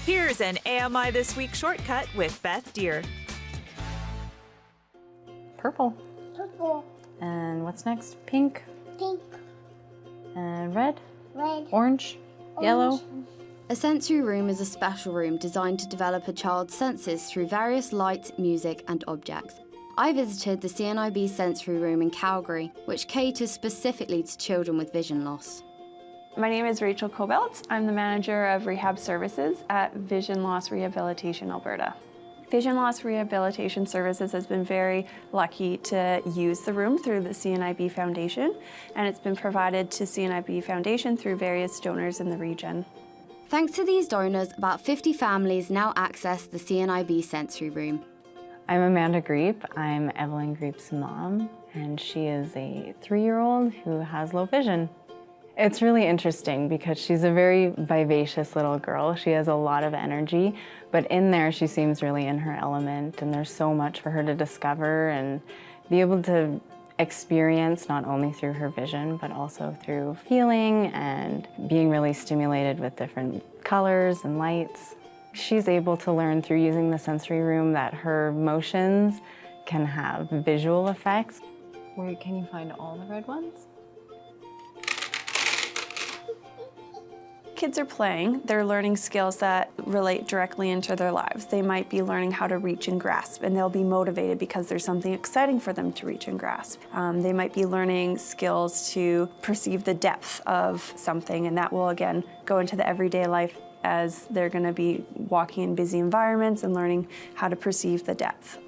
Here's an AMI This Week shortcut with Beth Deer. Purple. Purple. And what's next? Pink. Pink. And red. Red. Orange. Yellow. A sensory room is a special room designed to develop a child's senses through various light, music and objects. I visited the CNIB sensory room in Calgary, which caters specifically to children with vision loss. My name is Rachel Cobelt. I'm the manager of rehab services at Vision Loss Rehabilitation Alberta. Vision Loss Rehabilitation Services has been very lucky to use the room through the CNIB Foundation, and it's been provided to CNIB Foundation through various donors in the region. Thanks to these donors, about 50 families now access the CNIB sensory room. I'm Amanda Greep. I'm Evelyn Greep's mom, and she is a 3-year-old who has low vision. It's really interesting because she's a very vivacious little girl. She has a lot of energy, but in there she seems really in her element, and there's so much for her to discover and be able to experience, not only through her vision, but also through feeling and being really stimulated with different colors and lights. She's able to learn through using the sensory room that her motions can have visual effects. Where can you find all the red ones? Kids are playing, they're learning skills that relate directly into their lives. They might be learning how to reach and grasp, and they'll be motivated because there's something exciting for them to reach and grasp. They might be learning skills to perceive the depth of something, and that will again go into the everyday life as they're going to be walking in busy environments and learning how to perceive the depth.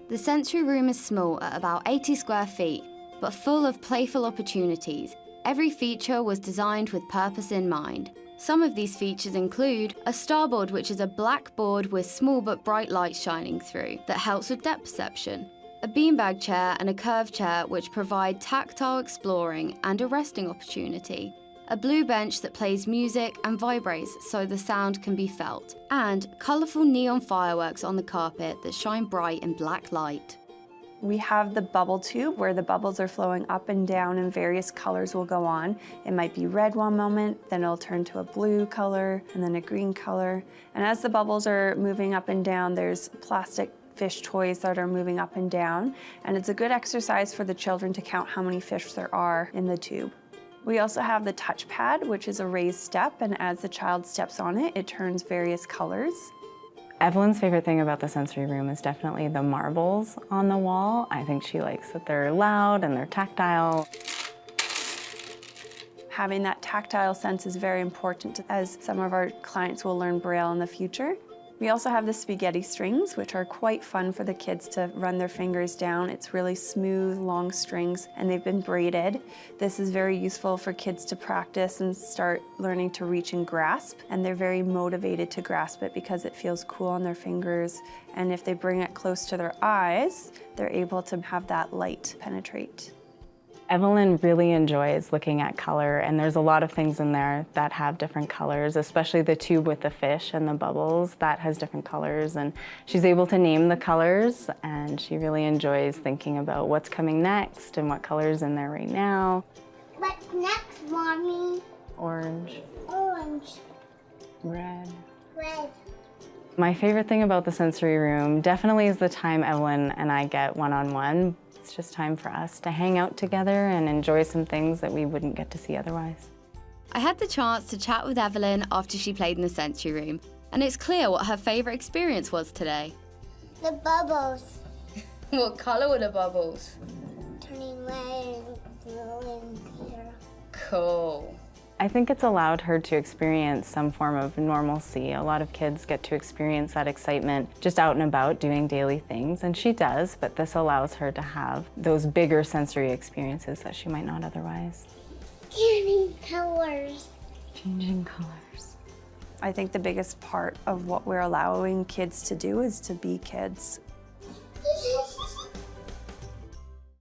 The sensory room is small at about 80 square feet, but full of playful opportunities. Every feature was designed with purpose in mind. Some of these features include a starboard, which is a black board with small but bright lights shining through that helps with depth perception, a beanbag chair and a curved chair which provide tactile exploring and a resting opportunity, a blue bench that plays music and vibrates so the sound can be felt, and colourful neon fireworks on the carpet that shine bright in black light. We have the bubble tube where the bubbles are flowing up and down and various colors will go on. It might be red one moment, then it'll turn to a blue color and then a green color. And as the bubbles are moving up and down, there's plastic fish toys that are moving up and down. And it's a good exercise for the children to count how many fish there are in the tube. We also have the touchpad, which is a raised step, and as the child steps on it, it turns various colors. Evelyn's favorite thing about the sensory room is definitely the marbles on the wall. I think she likes that they're loud and they're tactile. Having that tactile sense is very important as some of our clients will learn Braille in the future. We also have the spaghetti strings, which are quite fun for the kids to run their fingers down. It's really smooth, long strings, and they've been braided. This is very useful for kids to practice and start learning to reach and grasp, and they're very motivated to grasp it because it feels cool on their fingers, and if they bring it close to their eyes, they're able to have that light penetrate. Evelyn really enjoys looking at color, and there's a lot of things in there that have different colors, especially the tube with the fish and the bubbles, that has different colors, and she's able to name the colors, and she really enjoys thinking about what's coming next and what color's in there right now. What's next, Mommy? Orange. Orange. Red. Red. My favorite thing about the sensory room definitely is the time Evelyn and I get one-on-one. It's just time for us to hang out together and enjoy some things that we wouldn't get to see otherwise. I had the chance to chat with Evelyn after she played in the sensory room, and it's clear what her favourite experience was today. The bubbles. What colour were the bubbles? Turning red and blue and clear. Cool. I think it's allowed her to experience some form of normalcy. A lot of kids get to experience that excitement just out and about doing daily things, and she does, but this allows her to have those bigger sensory experiences that she might not otherwise. Changing colors. Changing colors. I think the biggest part of what we're allowing kids to do is to be kids.